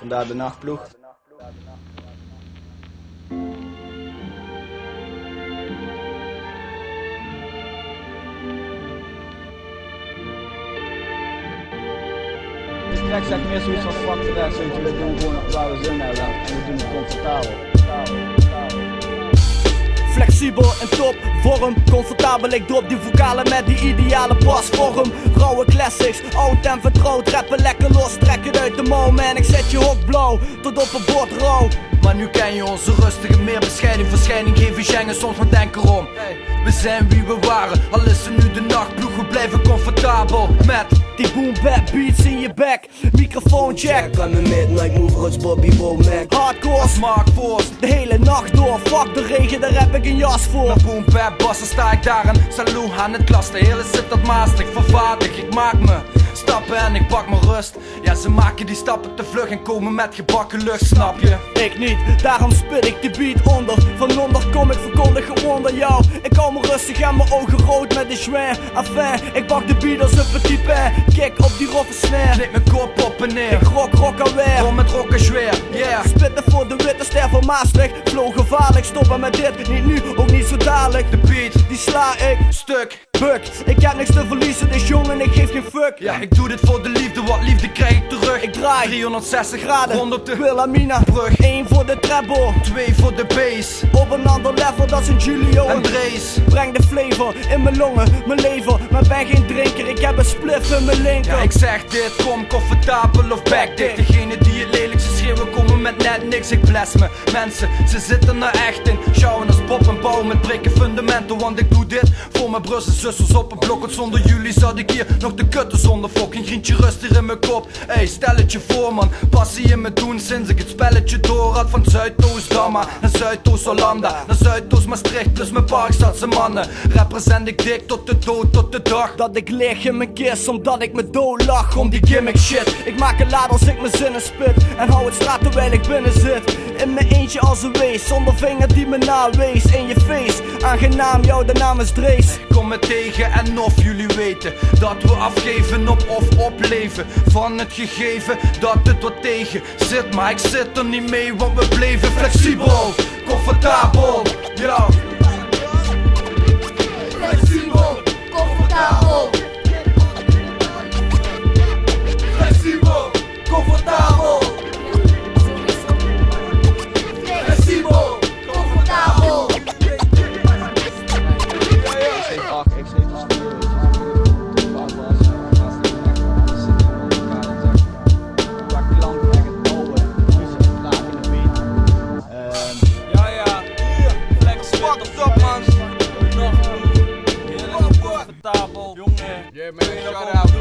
Vandaar de nachtploeg. De track zegt meer zoiets van fuck de rest, weet je, we doen gewoon waar we zin hebben en we doen het comfortabel. Flexibel en top vorm, comfortabel, ik drop die vocalen met die ideale pasvorm. Rauwe classics, oud en vertrouwd, rappen lekker los, trek het uit de mouw man, ik zet je hok blauw, tot op een bord rauw. Maar nu ken je onze rustige, meer bescheiden verschijning, geef je Schengen soms maar denk erom. We zijn wie we waren, al is er nu de nachtploeg, we blijven comfortabel met die boom bap beats in je back, microfoon check. I'm a midnight mover als Bobby Womack. Hardcore als Mark Force, de hele nacht door, fuck de regen, daar heb ik een jas voor. Met boom bap bassen sta ik daar en salut aan het klas, de hele zit dat maastig, vervaardig, ik maak me stappen en ik pak mijn rust. Ja, ze maken die stappen te vlug en komen met gebakken lucht, snap je? Ik niet, daarom spit ik die beat onder. Van onder kom ik verkondig gewoon naar jou. Ik hou me rustig en mijn ogen rood met de joint. Enfin, ik pak de beat als een petit pain. Kick op die roffe snare, lik mijn kop op en neer. Ik rock alweer, kom met rock en zweer, yeah. Spitten voor de witte ster van Maastricht. Flow gevaarlijk, stoppen met dit, niet nu, ook niet zo dadelijk. De beat, die sla ik, stuk, buk. Ik heb niks te verliezen, dus jongen, ik geef geen fuck. Ja, ik doe dit voor de liefde, wat liefde krijg ik terug. Ik draai 360 graden, rond op de Wilhelmina brug. 1 voor de treble, 2 voor de bass. Op een ander level, dat zijn Julio en Drees. Breng de flavor in mijn longen, mijn lever. Maar ben geen drinker, ik heb een spliff in mijn linker. Ja, ik zeg dit, kom comfortabel of back dit. Degene die het lelijkste schreeuwen komen met net niks. Ik bless me, mensen, ze zitten er echt in. Sjouwen als Bob en bouwen met breken fundamenten. Want ik doe dit voor mijn broers en zusters op een blok. Want zonder jullie zat ik hier nog te kutten zonder fucking grientje rustig in mijn kop. Ey, stel het je voor man, passie in me doen sinds ik het spelletje door had. Van Zuidoost-Damma naar Zuidoost-Hollanda, naar Zuidoost-Maastricht plus mijn Parkstadse mannen. Represent ik dik tot de dood, tot de dag dat ik lig in mijn kist, omdat ik me dood lach om die gimmick shit. Ik maak een laad als ik mijn zinnen spit en hou het straat terwijl ik binnen zit. In mijn eentje als een wees, zonder vinger die me nawees. In je face, aangenaam, jou de naam is Drees. Kom me tegen en of jullie weten dat we afgeven op of opleven van het gegeven dat het wat tegen zit. Maar ik zit er niet mee, want we bleven flexibel, comfortabel, ja. Flexibel, comfortabel. Flexibel, comfortabel. Flexibel, comfortabel. Ik zit de stuur, weet je. Pak was, pak die lamp en het bouwen. Muziek vandaag in de beat. Ja, flexibel, top man. Nog heerlijk comfortabel, jongen. Yeah man, shout out.